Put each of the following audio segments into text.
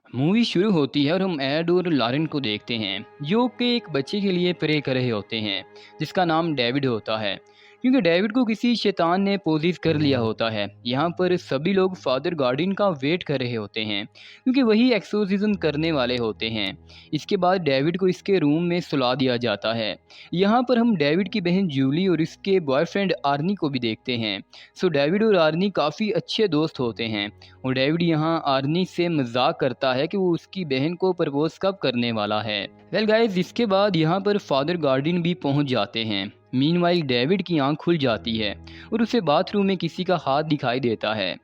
Movie शुरू होती है और हम एड और लॉरेन को देखते हैं जो कि एक बच्चे के लिए प्रे कर रहे होते हैं जिसका नाम डेविड होता है। क्योंकि डेविड को किसी शैतान ने पोजीज कर लिया होता है। यहाँ पर सभी लोग फादर गार्डियन का वेट कर रहे होते हैं क्योंकि वही एक्सोर्सिज्म करने वाले होते हैं। इसके बाद डेविड को इसके रूम में सुला दिया जाता है। यहाँ पर हम डेविड की बहन जूली और इसके बॉयफ्रेंड आर्नी को भी देखते हैं। सो डेविड और आर्नी काफ़ी अच्छे दोस्त होते हैं और डेविड यहाँ आर्नी से मजाक करता है कि वो उसकी बहन को प्रपोज कब करने वाला है। वेल गाइस, इसके बाद यहाँ पर फादर गार्डियन भी पहुँच जाते हैं। मीनवाइल डेविड की आंख खुल जाती है और उसे बाथरूम में किसी का हाथ दिखाई देता है।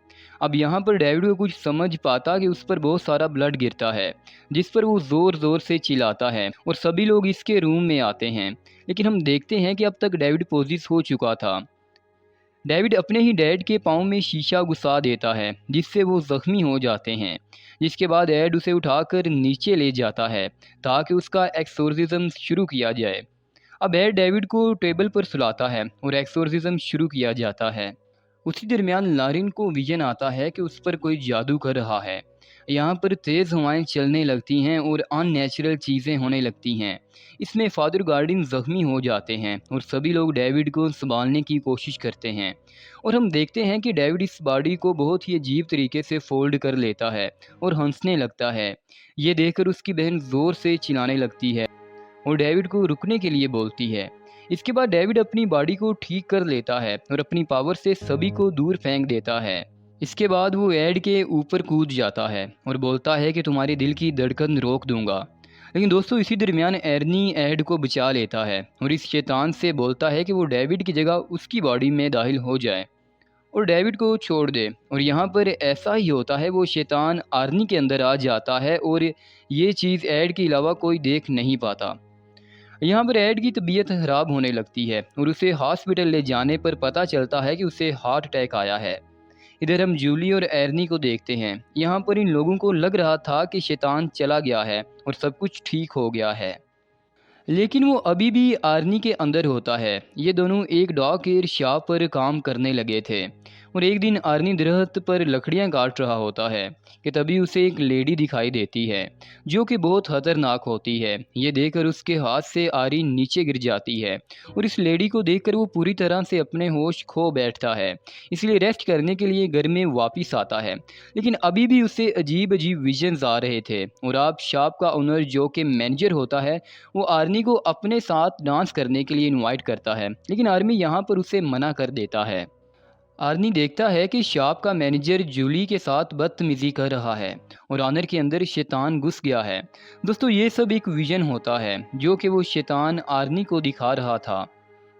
अब यहाँ पर डेविड को कुछ समझ पाता कि उस पर बहुत सारा ब्लड गिरता है, जिस पर वो ज़ोर ज़ोर से चिल्लाता है और सभी लोग इसके रूम में आते हैं। लेकिन हम देखते हैं कि अब तक डेविड पोजिस हो चुका था। डेविड अपने ही डैड के पाँव में शीशा घुसा देता है जिससे वो ज़ख्मी हो जाते हैं। जिसके बाद एड उसे उठाकर नीचे ले जाता है ताकि उसका एक्सोर्सिज्म शुरू किया जाए। अब एड डेविड को टेबल पर सुलाता है और एक्सोर्सिज्म शुरू किया जाता है। उसी दरमियान लारिन को विजन आता है कि उस पर कोई जादू कर रहा है। यहाँ पर तेज़ हवाएं चलने लगती हैं और अननेचुरल चीज़ें होने लगती हैं। इसमें फादर गार्डियन ज़ख्मी हो जाते हैं और सभी लोग डेविड को संभालने की कोशिश करते हैं। और हम देखते हैं कि डेविड इस बॉडी को बहुत ही अजीब तरीके से फोल्ड कर लेता है और हंसने लगता है। ये देखकर उसकी बहन ज़ोर से चिल्लाने लगती है और डेविड को रुकने के लिए बोलती है। इसके बाद डेविड अपनी बॉडी को ठीक कर लेता है और अपनी पावर से सभी को दूर फेंक देता है। इसके बाद वो एड के ऊपर कूद जाता है और बोलता है कि तुम्हारे दिल की धड़कन रोक दूंगा। लेकिन दोस्तों, इसी दरमियान एर्नी एड को बचा लेता है और इस शैतान से बोलता है कि वो डेविड की जगह उसकी बॉडी में दाखिल हो जाए और डेविड को छोड़ दे। और यहाँ पर ऐसा ही होता है, वो शैतान आर्नी के अंदर आ जाता है और ये चीज़ एड के अलावा कोई देख नहीं पाता। यहाँ पर एड की तबीयत खराब होने लगती है और उसे हॉस्पिटल ले जाने पर पता चलता है कि उसे हार्ट अटैक आया है। इधर हम जूली और एर्नी को देखते हैं। यहाँ पर इन लोगों को लग रहा था कि शैतान चला गया है और सब कुछ ठीक हो गया है, लेकिन वो अभी भी आर्नी के अंदर होता है। ये दोनों एक डॉग केयर शॉप पर काम करने लगे थे और एक दिन आर्नी दरख्त पर लकड़ियां काट रहा होता है कि तभी उसे एक लेडी दिखाई देती है जो कि बहुत खतरनाक होती है। ये देखकर उसके हाथ से आरी नीचे गिर जाती है और इस लेडी को देखकर वो पूरी तरह से अपने होश खो बैठता है, इसलिए रेस्ट करने के लिए घर में वापस आता है। लेकिन अभी भी उसे अजीब अजीब विजन्स आ रहे थे और आप शॉप का ओनर जो कि मैनेजर होता है वो आर्मी को अपने साथ डांस करने के लिए इनवाइट करता है, लेकिन आर्मी यहाँ पर उसे मना कर देता है। आर्नी देखता है कि शॉप का मैनेजर जूली के साथ बदतमीजी कर रहा है और ऑनर के अंदर शैतान घुस गया है। दोस्तों, ये सब एक विजन होता है जो कि वो शैतान आर्नी को दिखा रहा था।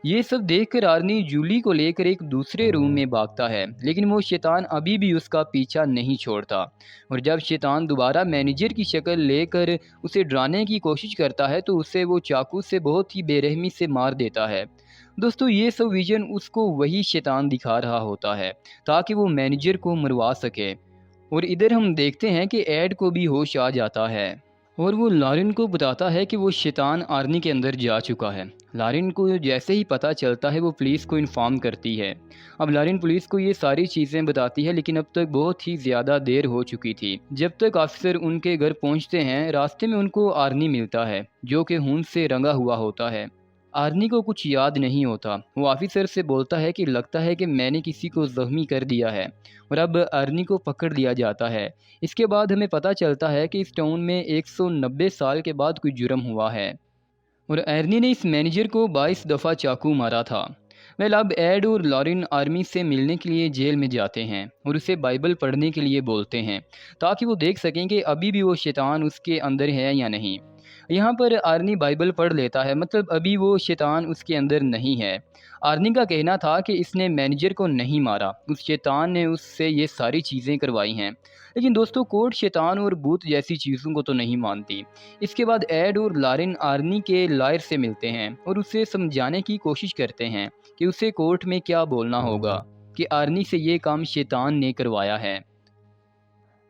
ये सब देखकर आर्नी जूली को लेकर एक दूसरे रूम में भागता है, लेकिन वो शैतान अभी भी उसका पीछा नहीं छोड़ता। और जब शैतान दोबारा मैनेजर की शक्ल लेकर उसे डराने की कोशिश करता है तो उसे वो चाकू से बहुत ही बेरहमी से मार देता है। दोस्तों, ये सब विजन उसको वही शैतान दिखा रहा होता है ताकि वो मैनेजर को मरवा सके। और इधर हम देखते हैं कि एड को भी होश आ जाता है और वो लारिन को बताता है कि वो शैतान आर्नी के अंदर जा चुका है। लारिन को जैसे ही पता चलता है वो पुलिस को इन्फॉर्म करती है। अब लारिन पुलिस को ये सारी चीज़ें बताती है, लेकिन अब तक बहुत ही ज़्यादा देर हो चुकी थी। जब तक ऑफिसर उनके घर पहुंचते हैं, रास्ते में उनको आर्नी मिलता है जो कि खून से रंगा हुआ होता है। आर्नी को कुछ याद नहीं होता। वो ऑफिसर से बोलता है कि लगता है कि मैंने किसी को ज़ख्मी कर दिया है और अब आर्नी को पकड़ लिया जाता है। इसके बाद हमें पता चलता है कि इस टाउन में 190 साल के बाद कोई जुर्म हुआ है और एर्नी ने इस मैनेजर को 22 दफ़ा चाकू मारा था। वेल, अब एड और लॉरिन आर्मी से मिलने के लिए जेल में जाते हैं और उसे बाइबल पढ़ने के लिए बोलते हैं ताकि वो देख सकें कि अभी भी वो शैतान उसके अंदर है या नहीं। यहाँ पर आर्नी बाइबल पढ़ लेता है, मतलब अभी वो शैतान उसके अंदर नहीं है। आर्नी का कहना था कि इसने मैनेजर को नहीं मारा, उस शैतान ने उससे ये सारी चीज़ें करवाई हैं। लेकिन दोस्तों, कोर्ट शैतान और भूत जैसी चीज़ों को तो नहीं मानती। इसके बाद एड और लारिन आर्नी के लॉयर से मिलते हैं और उसे समझाने की कोशिश करते हैं कि उसे कोर्ट में क्या बोलना होगा कि आर्नी से ये काम शैतान ने करवाया है।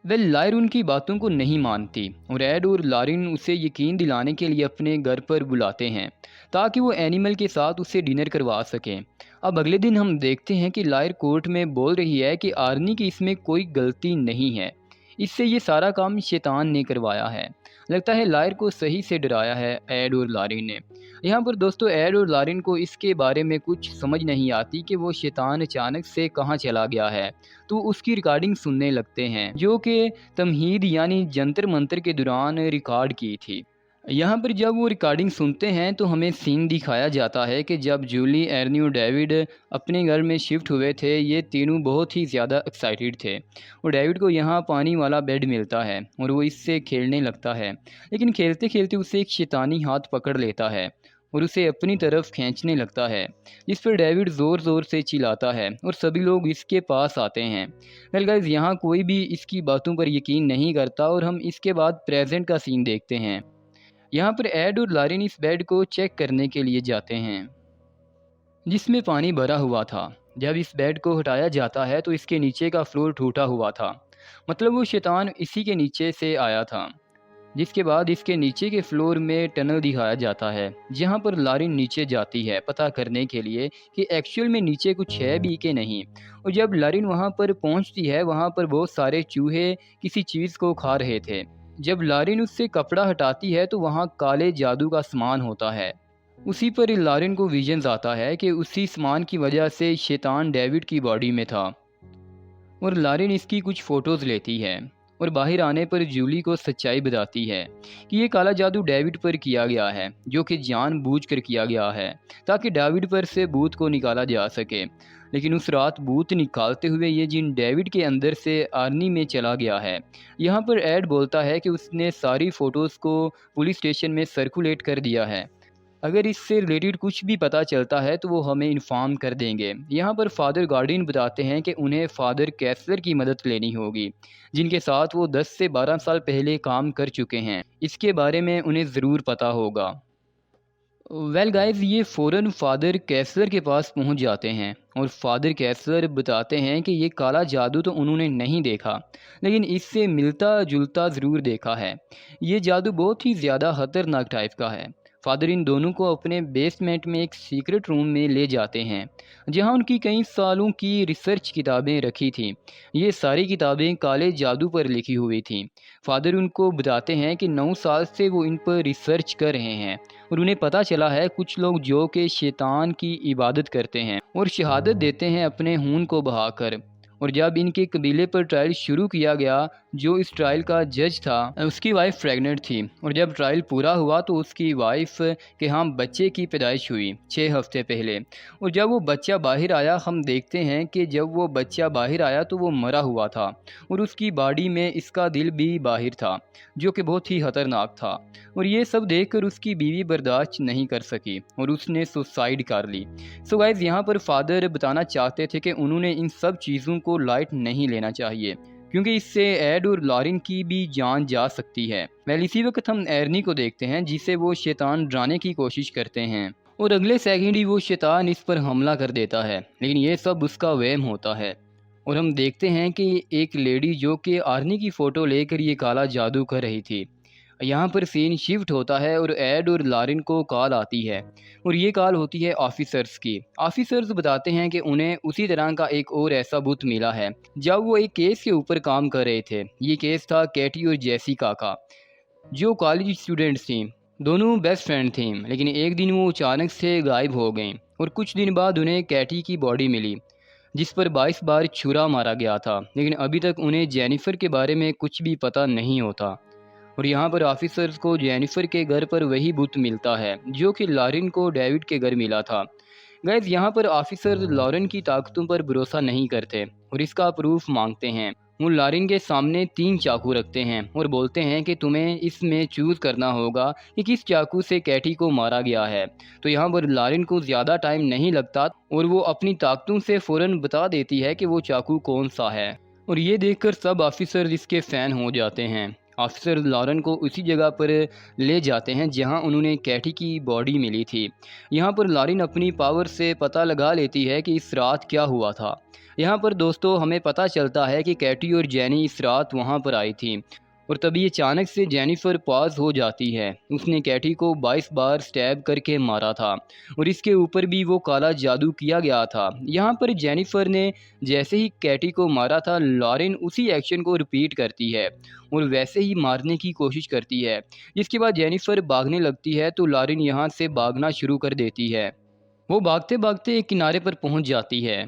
वेल, लायर उनकी बातों को नहीं मानती और एड और लारिन उसे यकीन दिलाने के लिए अपने घर पर बुलाते हैं ताकि वो एनिमल के साथ उसे डिनर करवा सकें। अब अगले दिन हम देखते हैं कि लायर कोर्ट में बोल रही है कि आर्नी की इसमें कोई गलती नहीं है। इससे ये सारा काम शैतान ने करवाया है। लगता है लायर को सही से डराया है एड और लारिन ने। यहाँ पर दोस्तों एड और लारिन को इसके बारे में कुछ समझ नहीं आती कि वो शैतान अचानक से कहाँ चला गया है। तो उसकी रिकॉर्डिंग सुनने लगते हैं जो कि तमहीद यानी जंतर मंतर के दौरान रिकॉर्ड की थी। यहाँ पर जब वो रिकॉर्डिंग सुनते हैं तो हमें सीन दिखाया जाता है कि जब जूली, एर्नी और डेविड अपने घर में शिफ्ट हुए थे, ये तीनों बहुत ही ज़्यादा एक्साइटेड थे। और डेविड को यहाँ पानी वाला बेड मिलता है और वो इससे खेलने लगता है, लेकिन खेलते खेलते उसे एक शैतानी हाथ पकड़ लेता है और उसे अपनी तरफ खींचने लगता है, जिस पर डेविड ज़ोर ज़ोर से चिल्लाता है और सभी लोग इसके पास आते हैं। वेल गाइस, यहाँ कोई भी इसकी बातों पर यकीन नहीं करता और हम इसके बाद प्रेजेंट का सीन देखते हैं। यहाँ पर एड और लारिन इस बेड को चेक करने के लिए जाते हैं जिसमें पानी भरा हुआ था। जब इस बेड को हटाया जाता है तो इसके नीचे का फ्लोर टूटा हुआ था, मतलब वो शैतान इसी के नीचे से आया था। जिसके बाद इसके नीचे के फ्लोर में टनल दिखाया जाता है जहाँ पर लारिन नीचे जाती है पता करने के लिए कि एक्चुअल में नीचे कुछ है भी कि नहीं। और जब लारिन वहाँ पर पहुँचती है, वहाँ पर बहुत सारे चूहे किसी चीज़ को खा रहे थे। जब लारिन उससे कपड़ा हटाती है तो वहाँ काले जादू का सामान होता है। उसी पर लारिन को विजन्स आता है कि उसी सामान की वजह से शैतान डेविड की बॉडी में था। और लारिन इसकी कुछ फ़ोटोज़ लेती है और बाहर आने पर जूली को सच्चाई बताती है कि ये काला जादू डेविड पर किया गया है, जो कि जानबूझकर किया गया है ताकि डेविड पर से भूत को निकाला जा सके। लेकिन उस रात भूत निकालते हुए ये जिन डेविड के अंदर से आर्नी में चला गया है। यहाँ पर एड बोलता है कि उसने सारी फ़ोटोज़ को पुलिस स्टेशन में सर्कुलेट कर दिया है। अगर इससे रिलेटेड कुछ भी पता चलता है तो वो हमें इन्फॉर्म कर देंगे। यहाँ पर फादर गार्डियन बताते हैं कि उन्हें फादर कैसलर की मदद लेनी होगी, जिनके साथ वो 10 से 12 साल पहले काम कर चुके हैं। इसके बारे में उन्हें ज़रूर पता होगा। वेल गाइस, ये फ़ौरन फादर कैसलर के पास पहुंच जाते हैं और फादर कैसलर बताते हैं कि ये काला जादू तो उन्होंने नहीं देखा, लेकिन इससे मिलता जुलता ज़रूर देखा है। ये जादू बहुत ही ज़्यादा ख़तरनाक टाइप का है। फादर इन दोनों को अपने बेसमेंट में एक सीक्रेट रूम में ले जाते हैं जहां उनकी कई सालों की रिसर्च किताबें रखी थीं। ये सारी किताबें काले जादू पर लिखी हुई थीं। फादर उनको बताते हैं कि 9 साल से वो इन पर रिसर्च कर रहे हैं और उन्हें पता चला है कुछ लोग जो कि शैतान की इबादत करते हैं और शहादत देते हैं अपने खून को बहाकर। और जब इनके कबीले पर ट्रायल शुरू किया गया, जो इस ट्रायल का जज था उसकी वाइफ प्रेग्नेंट थी और जब ट्रायल पूरा हुआ तो उसकी वाइफ के यहाँ बच्चे की पैदाइश हुई 6 हफ्ते पहले। और जब वो बच्चा बाहर आया, हम देखते हैं कि जब वो बच्चा बाहर आया तो वो मरा हुआ था और उसकी बॉडी में इसका दिल भी बाहर था, जो कि बहुत ही खतरनाक था। और ये सब देखकर उसकी बीवी बर्दाश्त नहीं कर सकी और उसने सुसाइड कर ली। सो गाइज, यहाँ पर फादर बताना चाहते थे कि उन्होंने इन सब चीज़ों को लाइट नहीं लेना चाहिए, क्योंकि इससे एड और लॉरिन की भी जान जा सकती है। वेल, इसी वक्त हम एर्नी को देखते हैं जिसे वो शैतान डराने की कोशिश करते हैं और अगले सेकंड ही वो शैतान इस पर हमला कर देता है, लेकिन ये सब उसका वहम होता है। और हम देखते हैं कि एक लेडी जो कि आर्नी की फ़ोटो लेकर ये काला जादू कर रही थी। यहाँ पर सीन शिफ्ट होता है और एड और लारिन को कॉल आती है और ये कॉल होती है ऑफिसर्स की। ऑफिसर्स बताते हैं कि उन्हें उसी तरह का एक और ऐसा बुत मिला है जब वो एक केस के ऊपर काम कर रहे थे। ये केस था कैटी और जेसिका का, जो कॉलेज स्टूडेंट्स थी। दोनों बेस्ट फ्रेंड थी, लेकिन एक दिन वो अचानक से गायब हो गई और कुछ दिन बाद उन्हें कैटी की बॉडी मिली जिस पर 22 बार छुरा मारा गया था, लेकिन अभी तक उन्हें जेनिफर के बारे में कुछ भी पता नहीं होता। और यहाँ पर ऑफिसर्स को जेनिफर के घर पर वही बुत मिलता है जो कि लॉरिन को डेविड के घर मिला था। गैस, यहाँ पर ऑफिसर्स लॉरिन की ताकतों पर भरोसा नहीं करते और इसका प्रूफ मांगते हैं। वो लॉरिन के सामने 3 चाकू रखते हैं और बोलते हैं कि तुम्हें इसमें चूज़ करना होगा कि किस चाकू से कैटी को मारा गया है। तो यहाँ पर लॉरिन को ज़्यादा टाइम नहीं लगता और वो अपनी ताकतों से फ़ौरन बता देती है कि वो चाकू कौन सा है। और ये देखकर सब ऑफिसर्स इसके फ़ैन हो जाते हैं। ऑफिसर लॉरेन को उसी जगह पर ले जाते हैं जहां उन्होंने कैटी की बॉडी मिली थी। यहां पर लॉरेन अपनी पावर से पता लगा लेती है कि इस रात क्या हुआ था। यहां पर दोस्तों हमें पता चलता है कि कैटी और जेनी इस रात वहां पर आई थी और तभी अचानक से जेनिफर पास हो जाती है। उसने कैटी को 22 बार स्टैब करके मारा था और इसके ऊपर भी वो काला जादू किया गया था। यहाँ पर जेनिफर ने जैसे ही कैटी को मारा था, लॉरेन उसी एक्शन को रिपीट करती है और वैसे ही मारने की कोशिश करती है। जिसके बाद जेनिफर भागने लगती है तो लॉरेन यहाँ से भागना शुरू कर देती है। वो भागते भागते एक किनारे पर पहुँच जाती है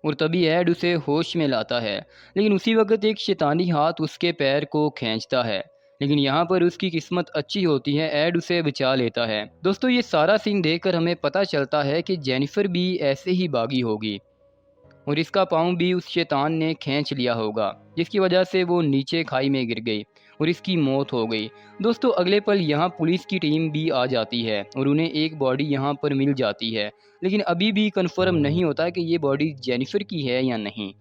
और तभी एड उसे होश में लाता है। लेकिन उसी वक्त एक शैतानी हाथ उसके पैर को खींचता है। लेकिन यहाँ पर उसकी किस्मत अच्छी होती है, एड उसे बचा लेता है। दोस्तों, ये सारा सीन देखकर हमें पता चलता है कि जेनिफर भी ऐसे ही भागी होगी और इसका पाँव भी उस शैतान ने खींच लिया होगा, जिसकी वजह से वो नीचे खाई में गिर गई और इसकी मौत हो गई। दोस्तों, अगले पल यहाँ पुलिस की टीम भी आ जाती है और उन्हें एक बॉडी यहाँ पर मिल जाती है। लेकिन अभी भी कंफर्म नहीं होता कि ये बॉडी जेनिफर की है या नहीं।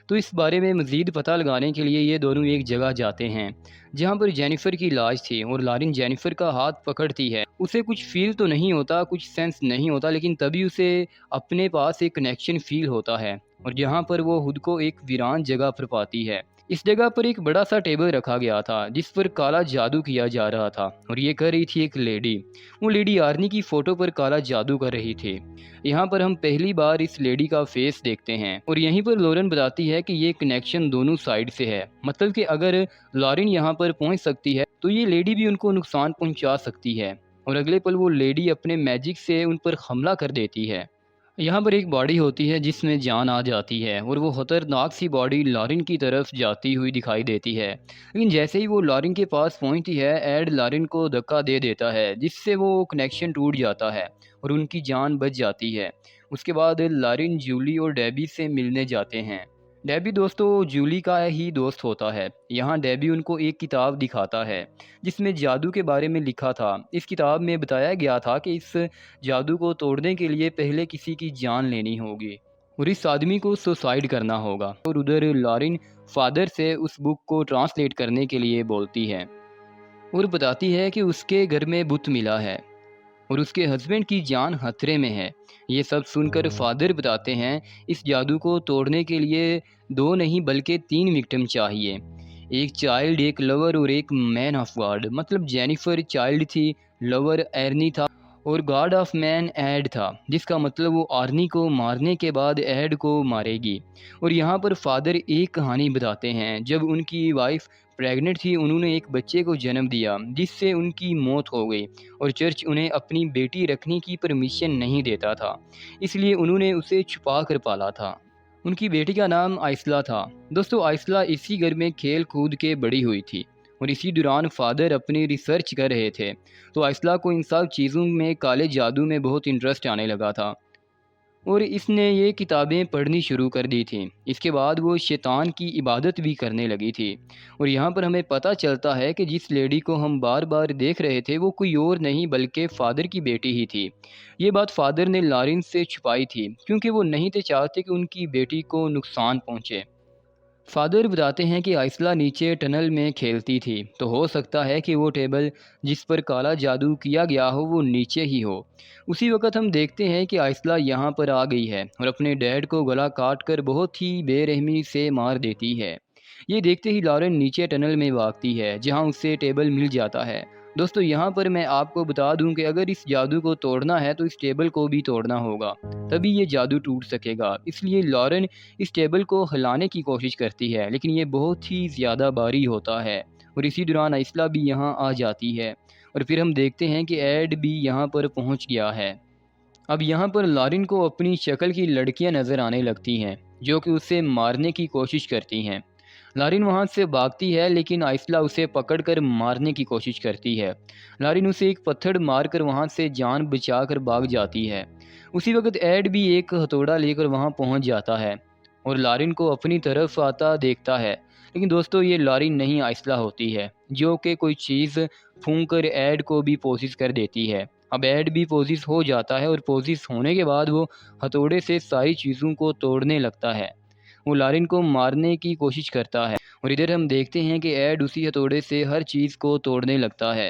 तो इस बारे में मज़ीद पता लगाने के लिए ये दोनों एक जगह जाते हैं जहाँ पर जेनिफर की लाश थी और लॉरेन जेनिफर का हाथ पकड़ती है। उसे कुछ फील तो नहीं होता, कुछ सेंस नहीं होता, लेकिन तभी उसे अपने पास एक कनेक्शन फील होता है और यहाँ पर वो खुद को एक वीरान जगह पर पाती है। इस जगह पर एक बड़ा सा टेबल रखा गया था जिस पर काला जादू किया जा रहा था और ये कर रही थी एक लेडी। वो लेडी आर्नी की फ़ोटो पर काला जादू कर रही थी। यहाँ पर हम पहली बार इस लेडी का फेस देखते हैं और यहीं पर लॉरेन बताती है कि ये कनेक्शन दोनों साइड से है। मतलब कि अगर लॉरेन यहाँ पर पहुँच सकती है तो ये लेडी भी उनको नुकसान पहुँचा सकती है और अगले पल वो लेडी अपने मैजिक से उन पर हमला कर देती है। यहाँ पर एक बॉडी होती है जिसमें जान आ जाती है और वो खतरनाक सी बॉडी लॉरेन की तरफ जाती हुई दिखाई देती है। लेकिन जैसे ही वो लॉरेन के पास पहुँचती है, एड लॉरेन को धक्का दे देता है जिससे वो कनेक्शन टूट जाता है और उनकी जान बच जाती है। उसके बाद लॉरेन जूली और डेबी से मिलने जाते हैं। डेबी दोस्तों जूली का ही दोस्त होता है। यहाँ डेबी उनको एक किताब दिखाता है जिसमें जादू के बारे में लिखा था। इस किताब में बताया गया था कि इस जादू को तोड़ने के लिए पहले किसी की जान लेनी होगी और इस आदमी को सुसाइड करना होगा। और उधर लॉरेन फादर से उस बुक को ट्रांसलेट करने के लिए बोलती है और बताती है कि उसके घर में बुत मिला है और उसके हस्बैंड की जान खतरे में है। ये सब सुनकर फादर बताते हैं इस जादू को तोड़ने के लिए दो नहीं बल्कि तीन विक्टिम चाहिए, एक चाइल्ड, एक लवर और एक मैन ऑफ गॉड। मतलब जेनिफर चाइल्ड थी, लवर एर्नी था और गॉड ऑफ मैन एड था, जिसका मतलब वो आर्नी को मारने के बाद एड को मारेगी। और यहाँ पर फादर एक कहानी बताते हैं, जब उनकी वाइफ प्रेग्नेंट थी उन्होंने एक बच्चे को जन्म दिया जिससे उनकी मौत हो गई और चर्च उन्हें अपनी बेटी रखने की परमिशन नहीं देता था, इसलिए उन्होंने उसे छुपा कर पाला था। उनकी बेटी का नाम आइसला था। दोस्तों, आइसला इसी घर में खेल कूद के बड़ी हुई थी और इसी दौरान फादर अपनी रिसर्च कर रहे थे तो आइसला को इन सब चीज़ों में, काले जादू में बहुत इंटरेस्ट आने लगा था और इसने ये किताबें पढ़नी शुरू कर दी थी। इसके बाद वो शैतान की इबादत भी करने लगी थी और यहाँ पर हमें पता चलता है कि जिस लेडी को हम बार बार देख रहे थे वो कोई और नहीं बल्कि फ़ादर की बेटी ही थी। ये बात फ़ादर ने लॉरेन से छुपाई थी क्योंकि वो नहीं थे चाहते कि उनकी बेटी को नुकसान पहुँचे। फादर बताते हैं कि आइसला नीचे टनल में खेलती थी तो हो सकता है कि वो टेबल जिस पर काला जादू किया गया हो वो नीचे ही हो। उसी वक्त हम देखते हैं कि आइसला यहाँ पर आ गई है और अपने डैड को गला काट कर बहुत ही बेरहमी से मार देती है। ये देखते ही लॉरेन नीचे टनल में भागती है जहाँ उसे टेबल मिल जाता है। दोस्तों, यहाँ पर मैं आपको बता दूं कि अगर इस जादू को तोड़ना है तो इस टेबल को भी तोड़ना होगा, तभी ये जादू टूट सकेगा। इसलिए लॉरेन इस टेबल को हिलाने की कोशिश करती है लेकिन ये बहुत ही ज़्यादा भारी होता है और इसी दौरान आइसला भी यहाँ आ जाती है और फिर हम देखते हैं कि एड भी यहाँ पर पहुँच गया है। अब यहाँ पर लॉरेन को अपनी शक्ल की लड़कियाँ नज़र आने लगती हैं जो कि उसे मारने की कोशिश करती हैं। लॉरेन वहाँ से भागती है लेकिन आइसला उसे पकड़कर मारने की कोशिश करती है। लॉरेन उसे एक पत्थर मारकर वहाँ से जान बचाकर भाग जाती है। उसी वक्त एड भी एक हथौड़ा लेकर वहाँ पहुँच जाता है और लॉरेन को अपनी तरफ आता देखता है। लेकिन दोस्तों, ये लॉरेन नहीं आइसला होती है जो कि कोई चीज़ फूंक कर एड को भी पोसिस कर देती है। अब एड भी पोसिस हो जाता है और पोसिस होने के बाद वो हथौड़े से सारी चीज़ों को तोड़ने लगता है। वो लॉरेन को मारने की कोशिश करता है और इधर हम देखते हैं कि एड उसी हथौड़े से हर चीज़ को तोड़ने लगता है।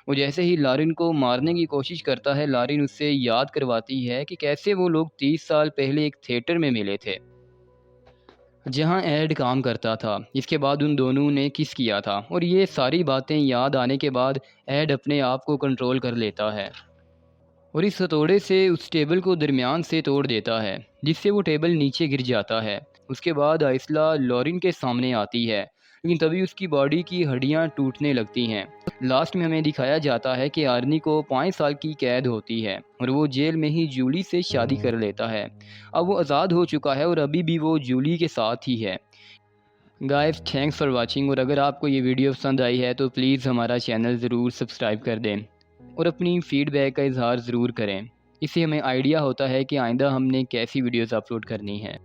वो जैसे ही लॉरेन को मारने की कोशिश करता है, लॉरेन उससे याद करवाती है कि कैसे वो लोग 30 साल पहले एक थिएटर में मिले थे। जहाँ एड काम करता था। इसके बाद उन दोनों ने किस किया था और ये सारी बातें याद आने के बाद एड अपने आप को कंट्रोल कर लेता है और इस हथौड़े से उस टेबल को दरमियान से तोड़ देता है, जिससे वो टेबल नीचे गिर जाता है। उसके बाद आइसला लॉरिन के सामने आती है, लेकिन तभी उसकी बॉडी की हड्डियां टूटने लगती हैं। लास्ट में हमें दिखाया जाता है कि आर्नी को 5 साल की कैद होती है और वो जेल में ही जूली से शादी कर लेता है। अब वो आज़ाद हो चुका है और अभी भी वो जूली के साथ ही है। Guys, thanks for watching. और अगर आपको ये वीडियो पसंद आई है तो प्लीज़ हमारा चैनल ज़रूर सब्सक्राइब कर दें और अपनी फ़ीडबैक का इज़हार ज़रूर करें। इससे हमें आइडिया होता है कि आइंदा हमने कैसी वीडियोज़ अपलोड करनी है।